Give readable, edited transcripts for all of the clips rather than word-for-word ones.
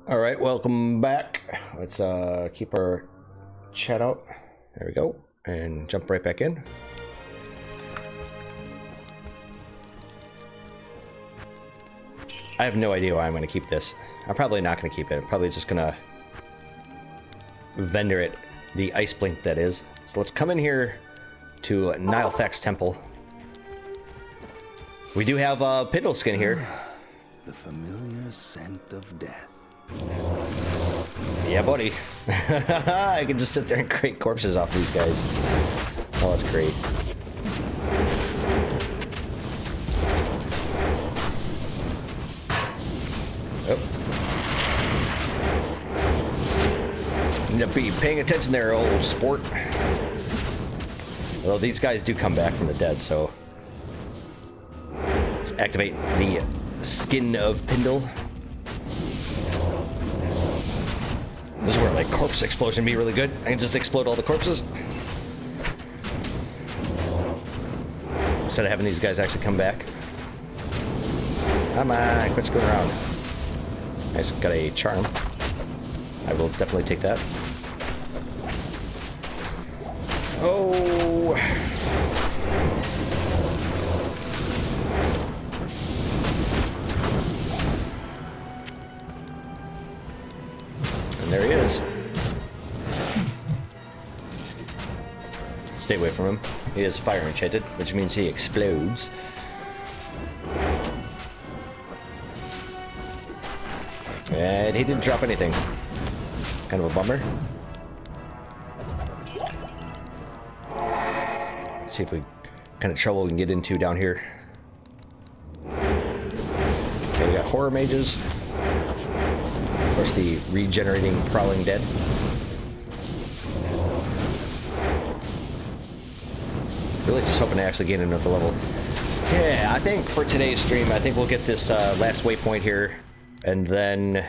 All right, welcome back. Let's keep our chat out. There we go, and jump right back in. I have no idea why I'm going to keep this. I'm probably not going to keep it. I'm probably just going to vendor it, the ice blink that is. So let's come in here to Nilethak's temple. We do have a Pindle skin here. The familiar scent of death. Yeah, buddy. I can just sit there and create corpses off these guys. Oh, that's great. Oh. Need to be paying attention there, old sport. Although these guys do come back from the dead, so let's activate the skin of Pindle. This is where like corpse explosion would be really good. I can just explode all the corpses instead of having these guys actually come back. Come on, quit screwing around. Nice, got a charm. I will definitely take that. Oh. And there he is. Stay away from him. He is fire enchanted, which means he explodes. And he didn't drop anything. Kind of a bummer. Let's see if we kind of trouble we can get into down here. Okay, we got horror mages. Of course, the regenerating prowling dead. Really just hoping to actually gain another level. Yeah, I think for today's stream, I think we'll get this last waypoint here, and then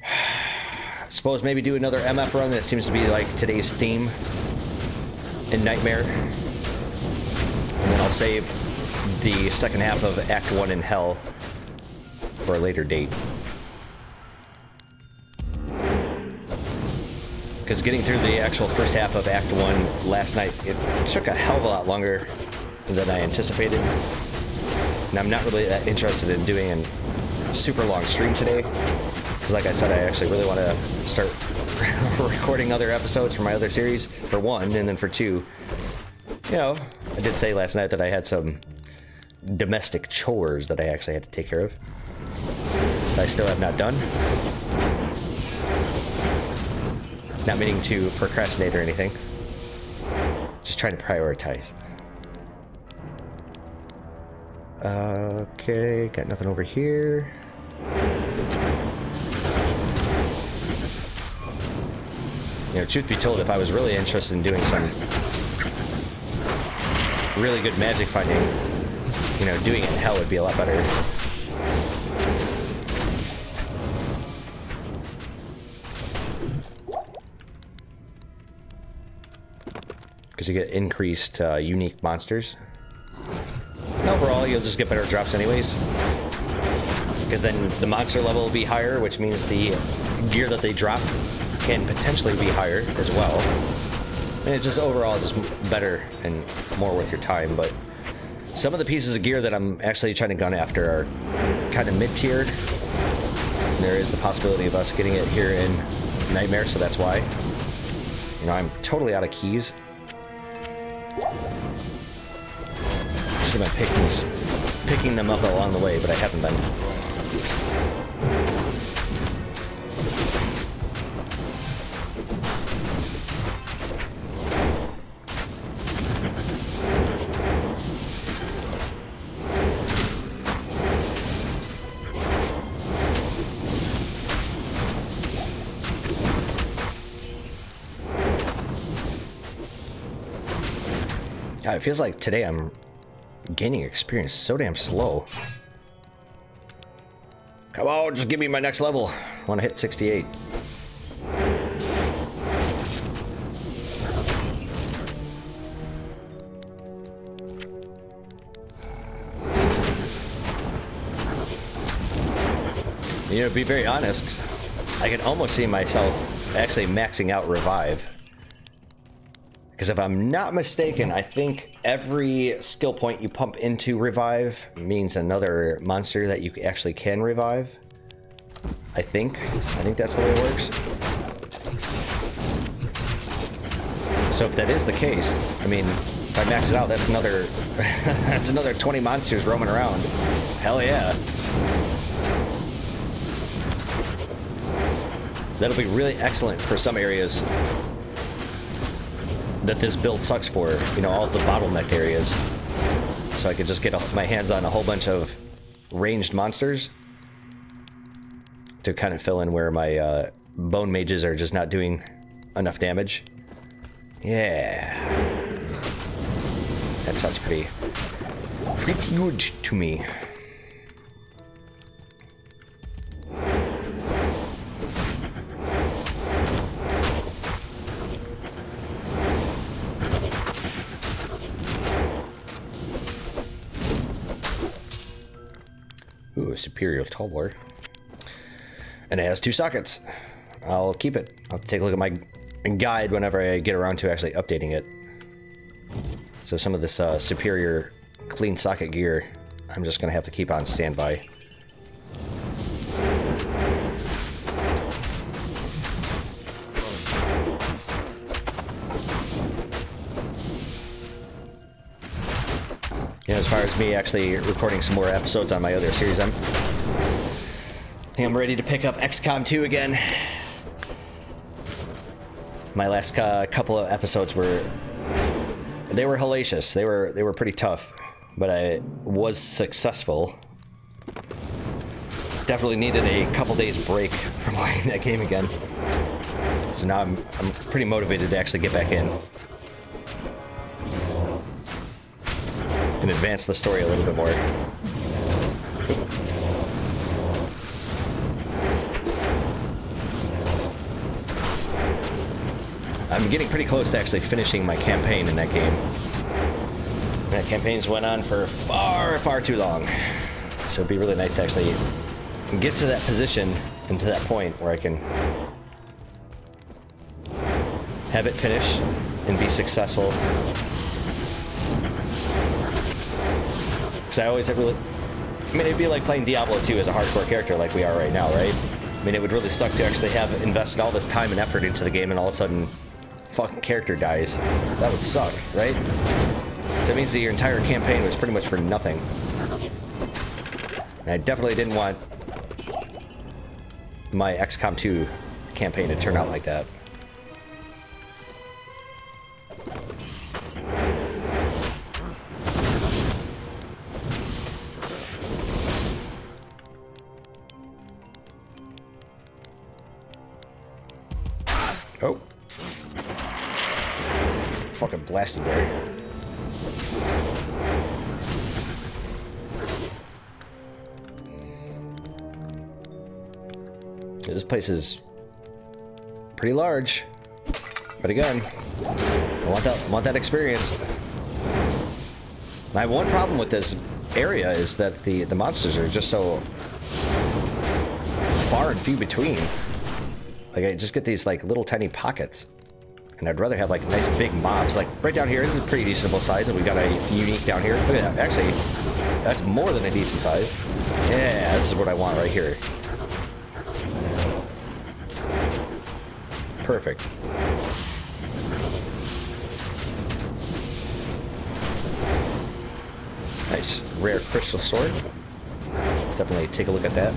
I suppose maybe do another MF run. That seems to be like today's theme in Nightmare. And then I'll save the second half of Act 1 in Hell for a later date. Because getting through the actual first half of Act 1 last night, it took a hell of a lot longer than I anticipated. And I'm not really that interested in doing a super long stream today. Because like I said, I actually really want to start recording other episodes for my other series, for one, and then for two. You know, I did say last night that I had some domestic chores that I actually had to take care of. That I still have not done. Not meaning to procrastinate or anything. Just trying to prioritize. Okay, got nothing over here. You know, truth be told, if I was really interested in doing some really good magic finding, you know, doing it in Hell would be a lot better. Because you get increased unique monsters. And overall, you'll just get better drops anyways. Because then the monster level will be higher, which means the gear that they drop can potentially be higher as well. And it's just overall just better and more worth your time. But some of the pieces of gear that I'm actually trying to gun after are kind of mid-tiered. There is the possibility of us getting it here in Nightmare, so that's why. You know, I'm totally out of keys. Should have been picking them up along the way, but I haven't been. It feels like today I'm gaining experience so damn slow. Come on, just give me my next level. I want to hit 68. You know, to be very honest, I can almost see myself actually maxing out revive. Because if I'm not mistaken, I think every skill point you pump into revive means another monster that you actually can revive. I think that's the way it works. So if that is the case, I mean, if I max it out, that's another that's another 20 monsters roaming around. Hell yeah. That'll be really excellent for some areas that this build sucks for, you know, all the bottlenecked areas. So I could just get my hands on a whole bunch of ranged monsters to kind of fill in where my bone mages are just not doing enough damage. Yeah. That sounds pretty good to me. Ooh, a superior tumbler. And it has 2 sockets. I'll keep it. I'll take a look at my guide whenever I get around to actually updating it. So some of this superior clean socket gear, I'm just gonna have to keep on standby. You know, as far as me actually recording some more episodes on my other series, I think I'm ready to pick up XCOM 2 again. My last couple of episodes were hellacious. They were pretty tough, but I was successful. Definitely needed a couple days break from playing that game again. So now I'm pretty motivated to actually get back in and advance the story a little bit more. I'm getting pretty close to actually finishing my campaign in that game. That campaign's went on for far, far too long. So it'd be really nice to actually get to that position and to that point where I can have it finish and be successful. Because I always really... I mean, it'd be like playing Diablo 2 as a hardcore character like we are right now, right? I mean, it would really suck to actually have invested all this time and effort into the game and all of a sudden fucking character dies. That would suck, right? So that means that your entire campaign was pretty much for nothing. And I definitely didn't want my XCOM 2 campaign to turn out like that. Oh. Fucking blasted there. This place is pretty large, but again, I want that experience. My one problem with this area is that the monsters are just so far and few between. Like, I just get these like little tiny pockets, and I'd rather have like nice big mobs. Like right down here, this is a pretty decent size, and we got a unique down here. Look at that. Actually, that's more than a decent size. Yeah, this is what I want right here. Perfect. Nice rare crystal sword. Definitely take a look at that.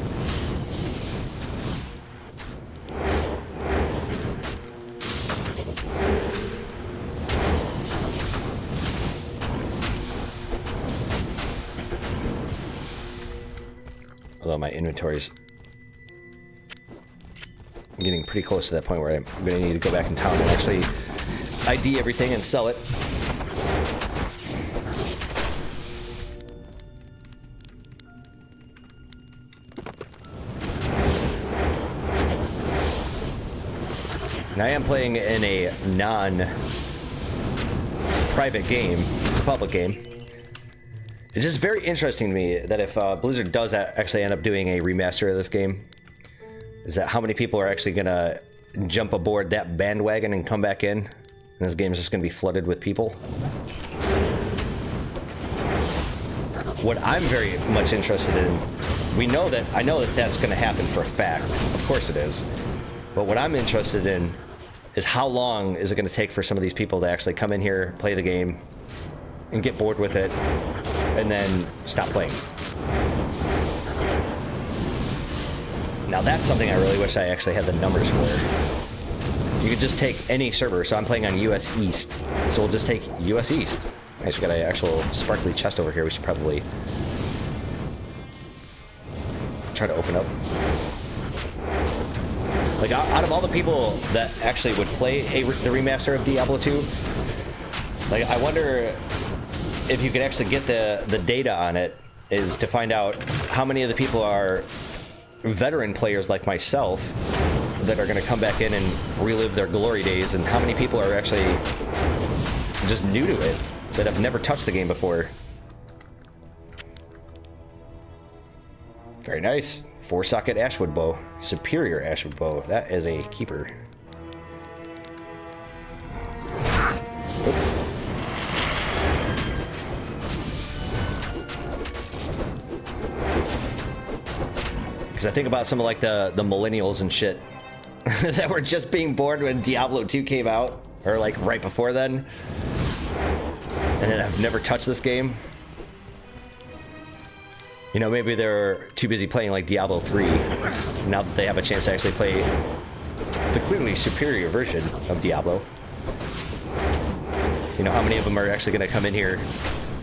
Although my inventory's getting pretty close to that point where I'm going to need to go back in town and actually ID everything and sell it. And I am playing in a non-private game. It's a public game. It's just very interesting to me that if Blizzard does actually end up doing a remaster of this game, is that how many people are actually gonna jump aboard that bandwagon and come back in, and this game is just gonna be flooded with people. What I'm very much interested in, I know that that's gonna happen for a fact. Of course it is. But what I'm interested in is how long is it gonna take for some of these people to actually come in here, play the game, and get bored with it, and then stop playing. Now that's something I really wish I actually had the numbers for. You could just take any server, so I'm playing on US East, so we'll just take US East. I just got an actual sparkly chest over here, we should probably try to open up. Like, out of all the people that actually would play the remaster of Diablo 2, like, I wonder if you could actually get the data on it, is to find out how many of the people are veteran players like myself that are going to come back in and relive their glory days, and how many people are actually just new to it, that have never touched the game before. Very nice. 4-socket Ashwood bow. Superior Ashwood bow. That is a keeper. Because I think about some of like the millennials and shit that were just being born when Diablo 2 came out, or like right before then, and then I've never touched this game. You know, maybe they're too busy playing like Diablo 3 now that they have a chance to actually play the clearly superior version of Diablo. You know, how many of them are actually going to come in here,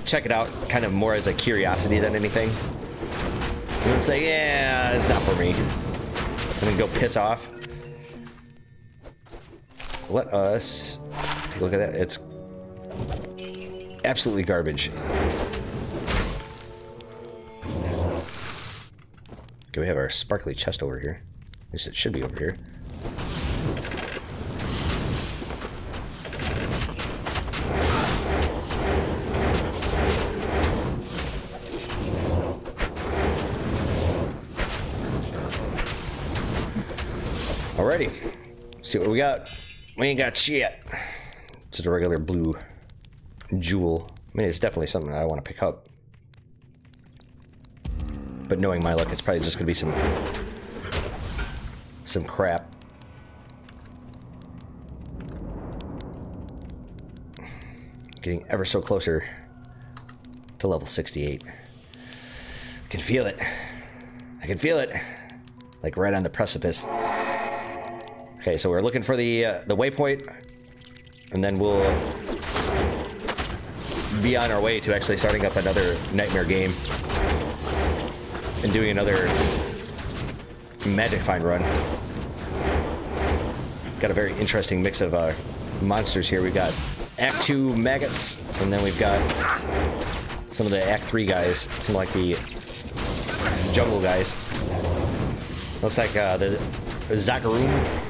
check it out kind of more as a curiosity than anything, and then say, yeah, it's not for me, and then go piss off. Let us take a look at that. It's absolutely garbage. Okay, we have our sparkly chest over here. At least it should be over here. Alrighty. Let's see what we got. We ain't got shit. Just a regular blue jewel. I mean, it's definitely something I want to pick up. But knowing my luck, it's probably just gonna be some crap. Getting ever so closer to level 68. I can feel it. I can feel it. Like right on the precipice. Okay, so we're looking for the waypoint, and then we'll be on our way to actually starting up another nightmare game and doing another magic find run. Got a very interesting mix of monsters here. We've got Act 2 maggots, and then we've got some of the Act 3 guys, some like the jungle guys. Looks like the Zakaroon.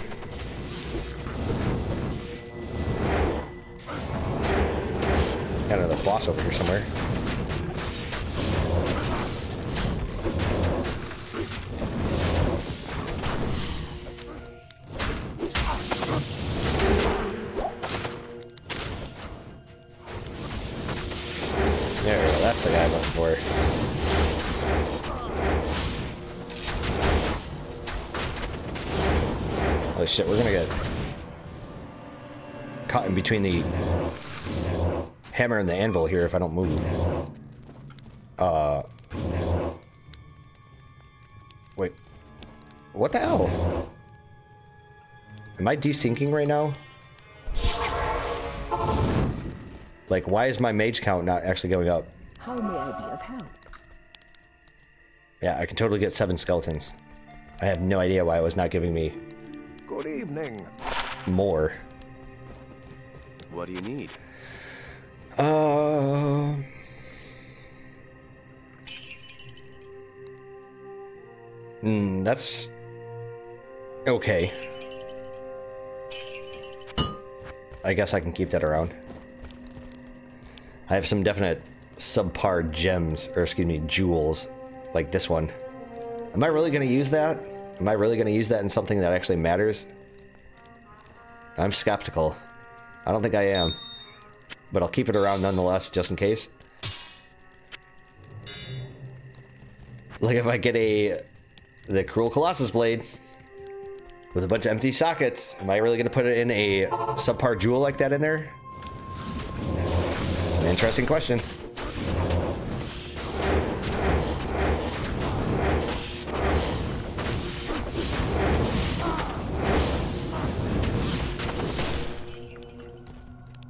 Got another boss over here somewhere. There we go, that's the guy I'm looking for. Holy shit, we're gonna get caught in between the hammer and the anvil here if I don't move. Wait. What the hell? Am I desyncing right now? Like, why is my mage count not actually going up? How may I be of help? Yeah, I can totally get 7 skeletons. I have no idea why it was not giving me Good evening. more. What do you need? That's okay. I guess I can keep that around. I have some definite subpar gems, or excuse me, jewels, like this one. Am I really going to use that? Am I really going to use that in something that actually matters? I'm skeptical. I don't think I am. But I'll keep it around nonetheless, just in case. Like if I get the Cruel Colossus blade with a bunch of empty sockets, am I really going to put it in a subpar jewel like that in there? It's an interesting question.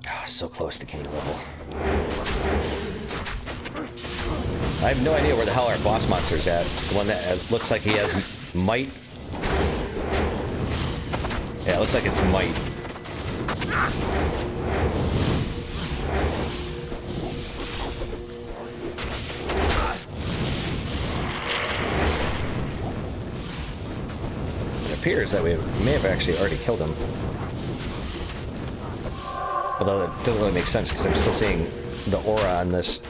Oh, so close to king level. I have no idea where the hell our boss monster's at. The one that looks like he has might. Yeah, it looks like it's might. It appears that we may have actually already killed him. Although it doesn't really make sense because I'm still seeing the aura on this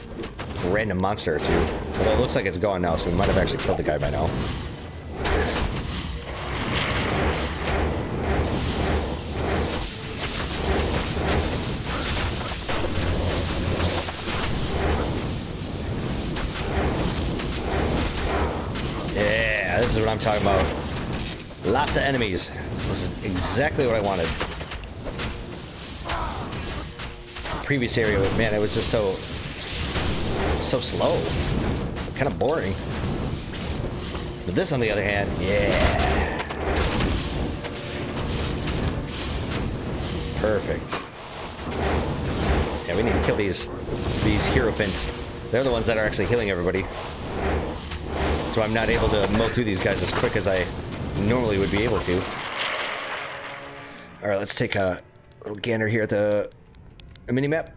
random monster or two. Although it looks like it's gone now, so we might have actually killed the guy by now. Yeah, this is what I'm talking about. Lots of enemies. This is exactly what I wanted. The previous area, man, it was just so slow, kind of boring. But this, on the other hand, yeah, perfect. Yeah, we need to kill these hierophants. They're the ones that are actually healing everybody. So I'm not able to mow through these guys as quick as I normally would be able to. All right, let's take a little gander here at the mini map.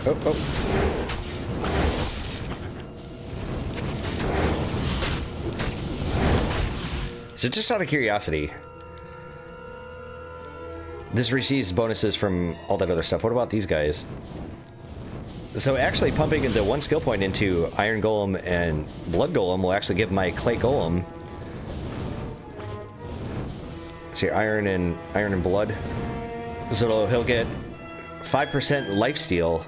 Oh, oh. So just out of curiosity, this receives bonuses from all that other stuff. What about these guys? So actually pumping the one skill point into Iron Golem and Blood Golem will actually give my Clay Golem, see, Iron and Blood. So he'll get 5% lifesteal,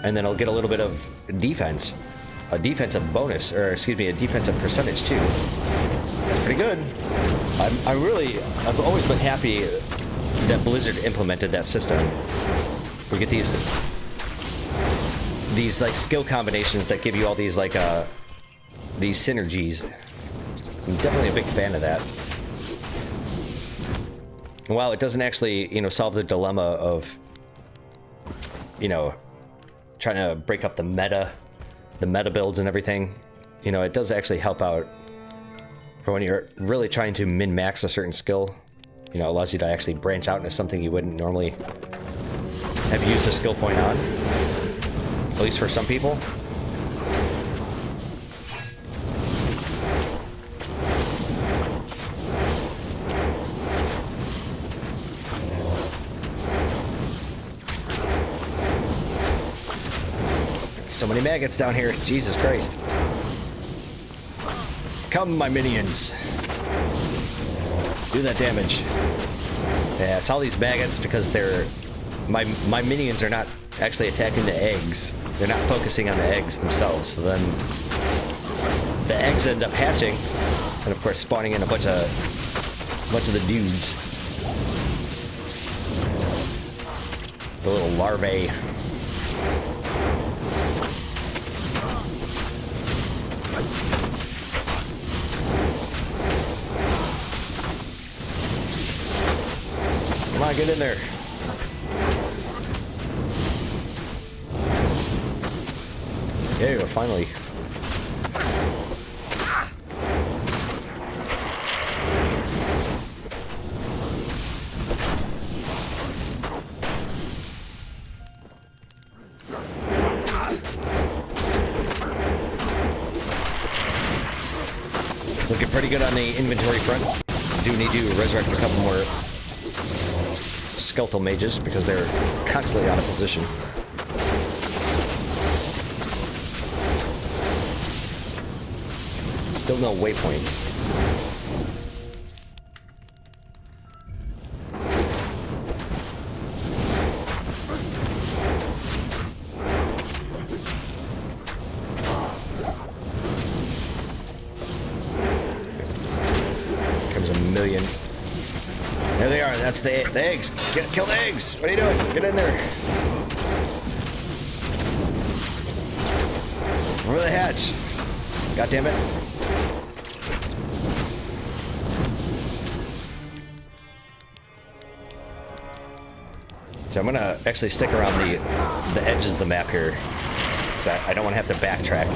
and then he'll get a little bit of defense, a defensive bonus, or excuse me, a defensive percentage too. That's pretty good. I've always been happy that Blizzard implemented that system. We get these like skill combinations that give you all these like these synergies. I'm definitely a big fan of that. While it doesn't actually, you know, solve the dilemma of, you know, trying to break up the meta builds and everything, you know, it does actually help out for when you're really trying to min-max a certain skill. You know, it allows you to actually branch out into something you wouldn't normally have used a skill point on. At least for some people. So many maggots down here, Jesus Christ. Come, my minions. Do that damage. Yeah, it's all these maggots because they're... My minions are not actually attacking the eggs. They're not focusing on the eggs themselves. So then the eggs end up hatching, and of course spawning in a bunch of the dudes. The little larvae. Come on, get in there. There you go, finally. Looking pretty good on the inventory front. Do need to resurrect a couple more skeletal mages because they're constantly out of position. Still no waypoint. Comes a million. There they are. That's the eggs. Kill the eggs. What are you doing? Get in there. Over the hatch. God damn it. So I'm gonna actually stick around the edges of the map here, because I don't want to have to backtrack.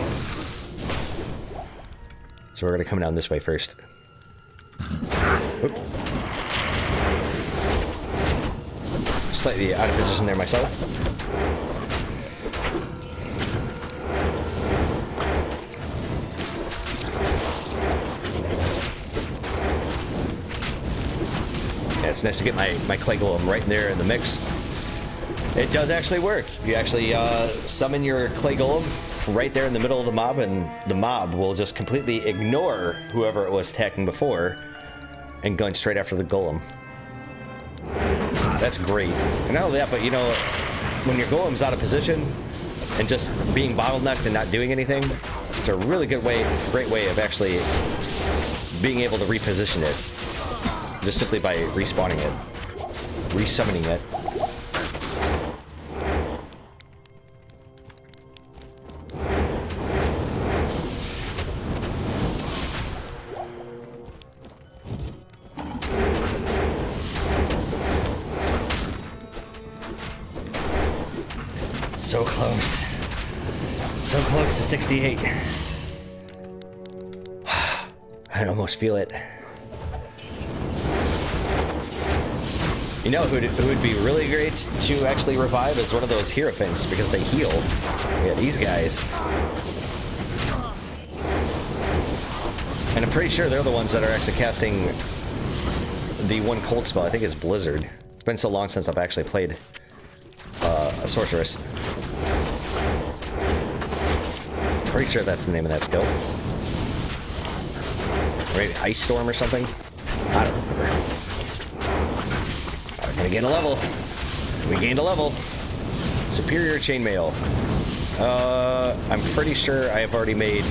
So we're gonna come down this way first. Oop. Slightly out of position there myself. Yeah, it's nice to get my clay golem right in there in the mix. It does actually work. You actually summon your clay golem right there in the middle of the mob, and the mob will just completely ignore whoever it was attacking before and going straight after the golem. That's great. And not only that, but you know, when your golem's out of position and just being bottlenecked and not doing anything, it's a really good way, great way of actually being able to reposition it. Just simply by respawning it, resummoning it. So close. So close to 68. I almost feel it. You know who would be really great to actually revive is one of those Hierophants, because they heal. Yeah, these guys. And I'm pretty sure they're the ones that are actually casting the one cold spell. I think it's Blizzard. It's been so long since I've actually played a sorceress. Pretty sure that's the name of that skill. Right, Ice Storm or something? I don't remember. We're gonna gain a level. We gained a level. Superior Chainmail. I'm pretty sure I have already made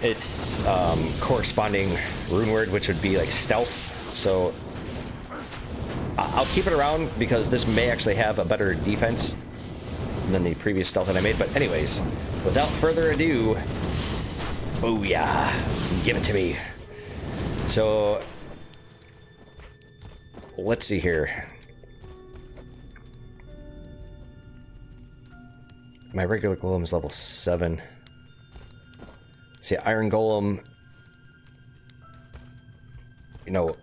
its corresponding rune word, which would be like Stealth. So I'll keep it around because this may actually have a better defense than the previous Stealth that I made. But anyways, without further ado, oh yeah, give it to me. So let's see here. My regular golem is level 7. See, Iron Golem, you know,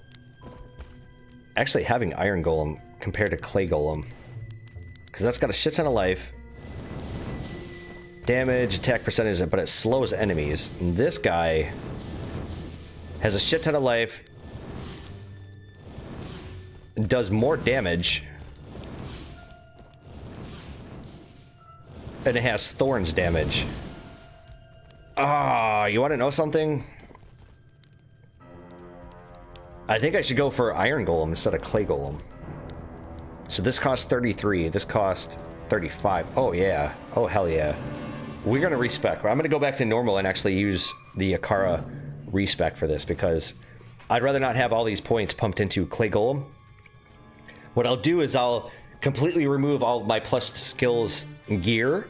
actually having Iron Golem compared to Clay Golem, because that's got a shit ton of life, damage, attack percentage, but it slows enemies. And this guy has a shit ton of life, does more damage, and it has Thorns damage. Ah, you want to know something? I think I should go for Iron Golem instead of Clay Golem. So this costs 33, this costs 35. Oh yeah, oh hell yeah. We're gonna respec. I'm gonna go back to normal and actually use the Akara respec for this, because I'd rather not have all these points pumped into Clay Golem. What I'll do is I'll completely remove all my plus skills gear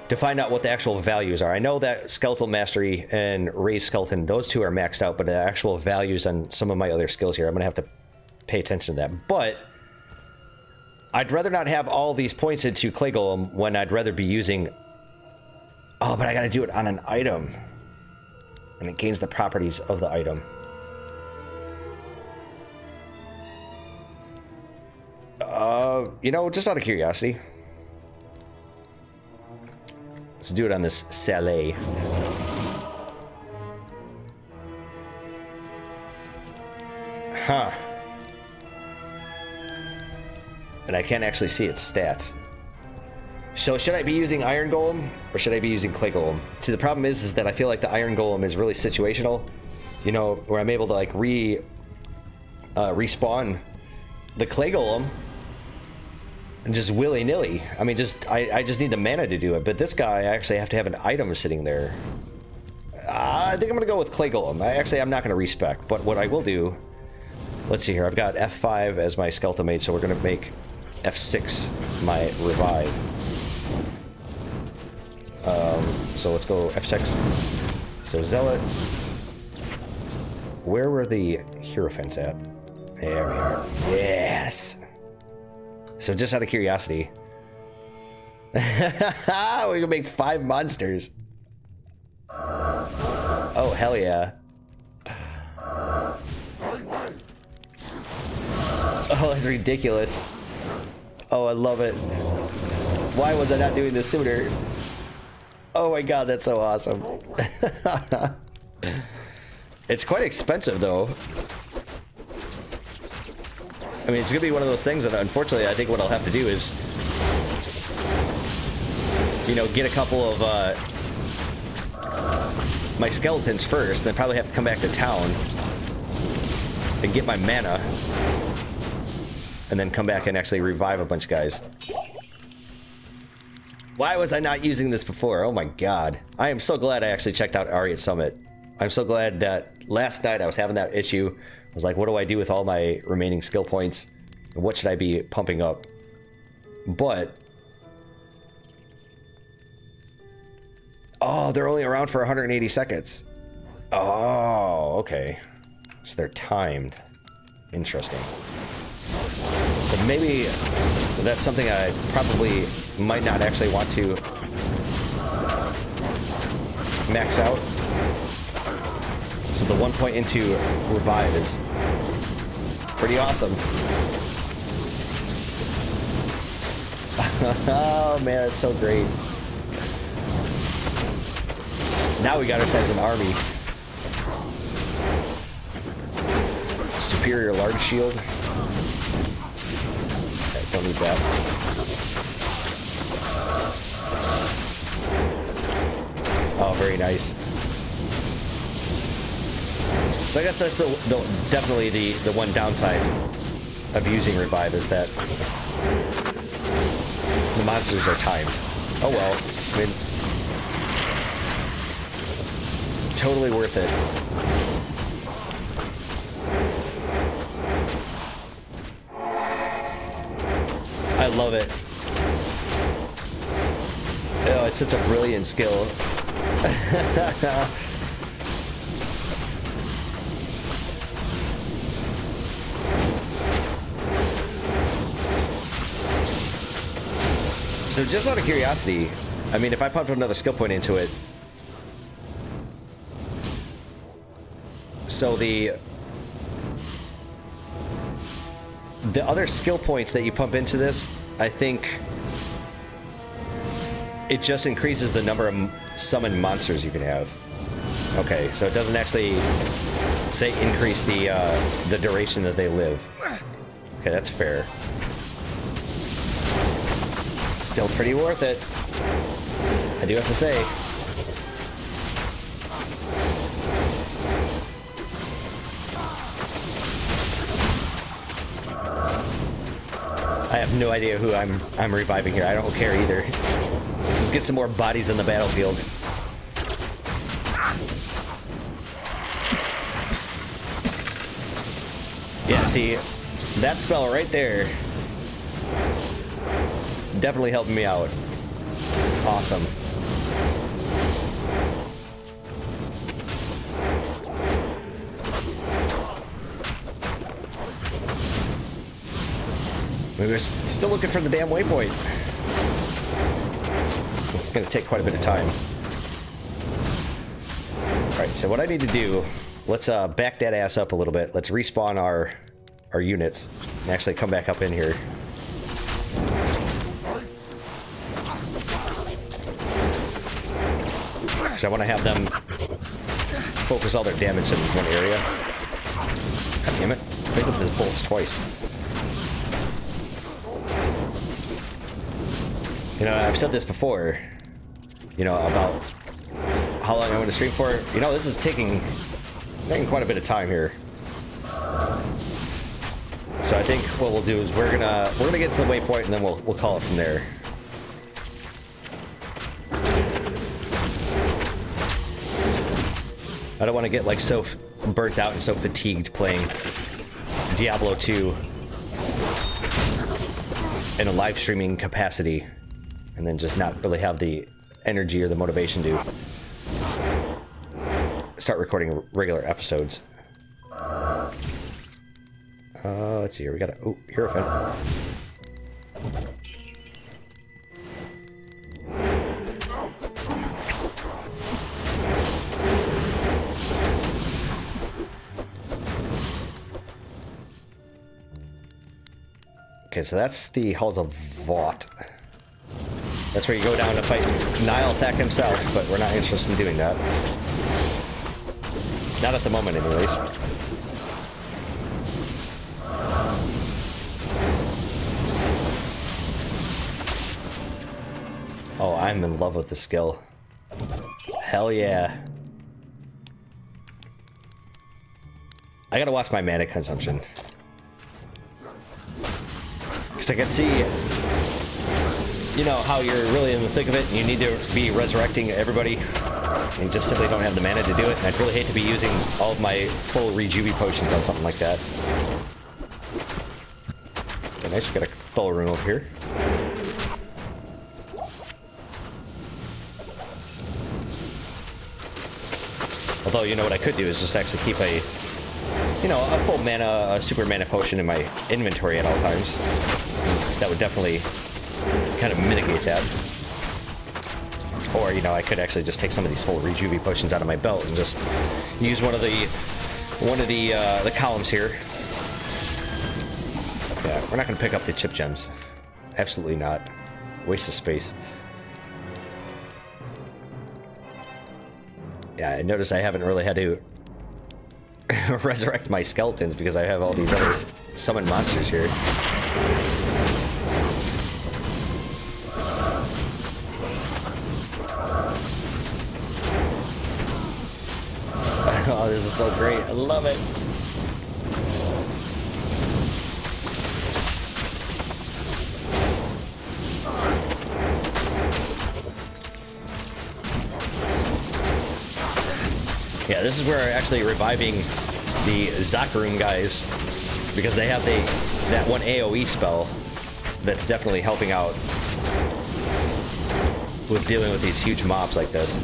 to find out what the actual values are. I know that Skeletal Mastery and Raised Skeleton, those two are maxed out, but the actual values on some of my other skills here, I'm gonna have to pay attention to that. But I'd rather not have all these points into Clay Golem when I'd rather be using... Oh, but I gotta do it on an item. And it gains the properties of the item. You know, just out of curiosity, let's do it on this Saleh. Huh. And I can't actually see its stats. So should I be using Iron Golem or should I be using Clay Golem? See, the problem is that I feel like the Iron Golem is really situational. You know, where I'm able to like respawn the Clay Golem and just willy-nilly. I mean, I just need the mana to do it. But this guy, I actually have to have an item sitting there. I think I'm gonna go with Clay Golem. I'm not gonna respec, but what I will do, let's see here. I've got F5 as my skeletal mage, so we're gonna make F6 my revive. So let's go F6. So Zealot. Where were the Hierophants at? There we are. Yes! So just out of curiosity. We can make 5 monsters. Oh, hell yeah. Oh, that's ridiculous. Oh, I love it. Why was I not doing this sooner? Oh my god, that's so awesome. It's quite expensive, though. I mean, it's gonna be one of those things that, unfortunately, I think what I'll have to do is, you know, get a couple of my skeletons first, then probably have to come back to town and get my mana, and then come back and actually revive a bunch of guys. Why was I not using this before? Oh my god. I am so glad I actually checked out Ariat Summit. I'm so glad that last night I was having that issue. I was like, what do I do with all my remaining skill points? What should I be pumping up? But... oh, they're only around for 180 seconds. Oh, okay. So they're timed. Interesting. So maybe that's something I probably might not actually want to max out. So the 1 point into revive is pretty awesome. Oh man, that's so great. Now we got ourselves an army. Superior large shield. Okay, don't need that. Oh, very nice. So I guess that's definitely the one downside of using revive is that the monsters are timed. Oh well, I mean, totally worth it. I love it. Oh, it's such a brilliant skill. So just out of curiosity, I mean, if I pumped another skill point into it, so the other skill points that you pump into this, I think it just increases the number of summoned monsters you can have. Okay, so it doesn't actually say increase the duration that they live. Okay, that's fair. Still pretty worth it, I do have to say. I have no idea who I'm reviving here. I don't care either. Let's just get some more bodies on the battlefield. Yeah, see, that spell right there definitely helped me out. Awesome. We're still looking for the damn waypoint. It's gonna take quite a bit of time. Alright, so what I need to do, let's back that ass up a little bit. Let's respawn our units and actually come back up in here. Because I want to have them focus all their damage in one area. God damn it. I picked up these bolts twice. You know, I've said this before, you know, about how long I want to stream for. You know, this is taking quite a bit of time here. So I think what we'll do is we're gonna get to the waypoint and then we'll call it from there. I don't want to get like so burnt out and so fatigued playing Diablo 2 in a live streaming capacity and then just not really have the energy or the motivation to start recording regular episodes. Let's see here. We got a Hierophant. Okay, so that's the Halls of Vought. That's where you go down to fight Nihilthak himself, but we're not interested in doing that. Not at the moment, anyways. Oh, I'm in love with the skill. Hell yeah. I gotta watch my mana consumption. Because I can see, you know, how you're really in the thick of it and you need to be resurrecting everybody. And you just simply don't have the mana to do it. And I'd really hate to be using all of my full rejuve potions on something like that. Okay, nice, we got a Thul room over here. Although, you know, what I could do is just actually keep a, you know, a full mana, a super mana potion in my inventory at all times. That would definitely kind of mitigate that. Or, you know, I could actually just take some of these full rejuve potions out of my belt and just use one of the columns here. Yeah, we're not going to pick up the chip gems. Absolutely not. Waste of space. Yeah, I notice I haven't really had to resurrect my skeletons because I have all these other summoned monsters here. Oh, this is so great. I love it. Yeah, this is where actually reviving the Zakarum guys, because they have that one AoE spell that's definitely helping out with dealing with these huge mobs like this.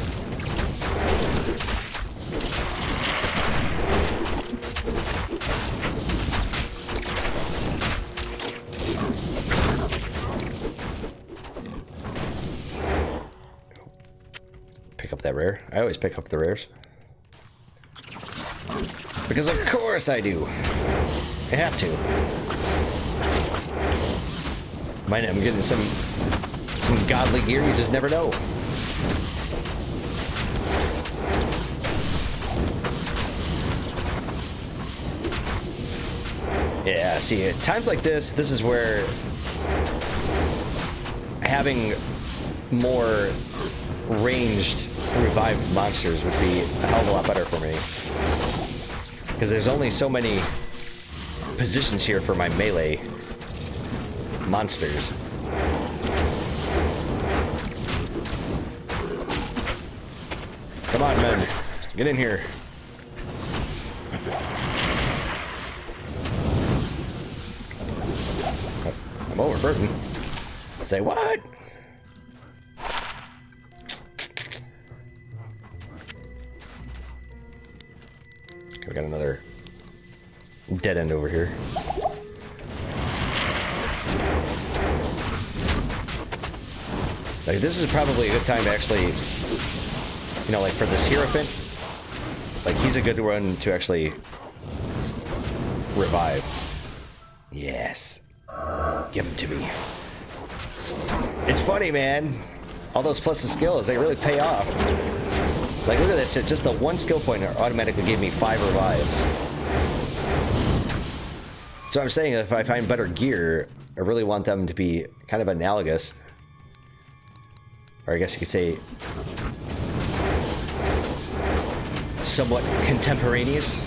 Pick up that rare. I always pick up the rares. Because of course I do. I have to. I'm getting some godly gear, you just never know. Yeah, see, at times like this is where having more ranged revived monsters would be a hell of a lot better for me. Because there's only so many positions here for my melee monsters. Come on, men. Get in here. I'm overburdened. Say what? We got another dead end over here. Like, this is probably a good time to actually, you know, like for this Hierophant, like he's a good one to actually revive. Yes. Give him to me. It's funny, man. All those plus the skills, they really pay off. Like, look at this, just the one skill point automatically gave me 5 revives. So I'm saying if I find better gear, I really want them to be kind of analogous. or I guess you could say somewhat contemporaneous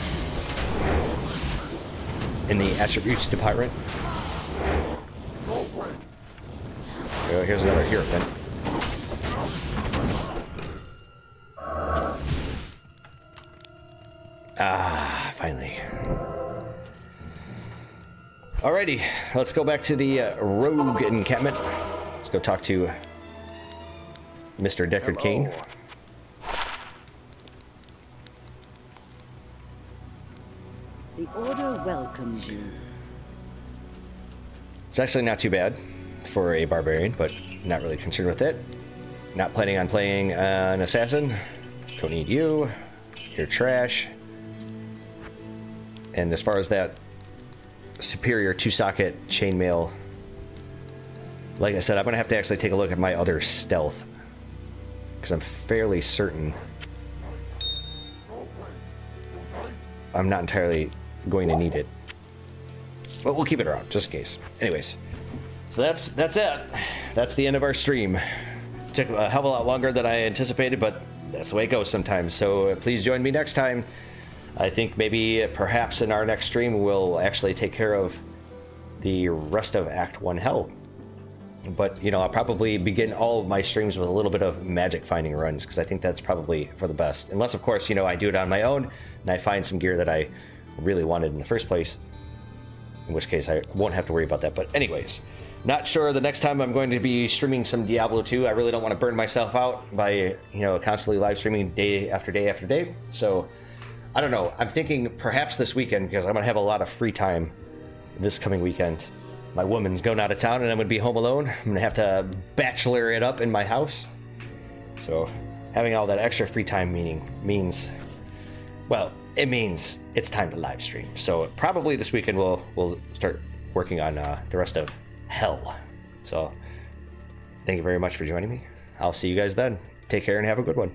in the attributes department. Oh, here's another Hierophant. Ah, finally. Alrighty, let's go back to the rogue encampment. Let's go talk to Mr. Deckard Cain. The Order welcomes you. It's actually not too bad for a barbarian, but not really concerned with it. Not planning on playing an assassin. Don't need you. You're trash. And as far as that superior 2-socket chainmail, like I said, I'm going to have to actually take a look at my other stealth, because I'm fairly certain I'm not entirely going to need it. But we'll keep it around, just in case. Anyways, so that's it. That's the end of our stream. It took a hell of a lot longer than I anticipated, but that's the way it goes sometimes. So please join me next time. I think maybe, perhaps in our next stream, we'll actually take care of the rest of Act 1 Hell. But, you know, I'll probably begin all of my streams with a little bit of magic finding runs, because I think that's probably for the best. Unless, of course, you know, I do it on my own, and I find some gear that I really wanted in the first place. In which case, I won't have to worry about that. But anyways, not sure the next time I'm going to be streaming some Diablo 2. I really don't want to burn myself out by, you know, constantly live streaming day after day after day. So, I don't know. I'm thinking perhaps this weekend, because I'm going to have a lot of free time this coming weekend. My woman's going out of town, and I'm going to be home alone. I'm going to have to bachelor it up in my house. So, having all that extra free time means, well, it means it's time to live stream. So, probably this weekend we'll start working on the rest of Hell. So, thank you very much for joining me. I'll see you guys then. Take care and have a good one.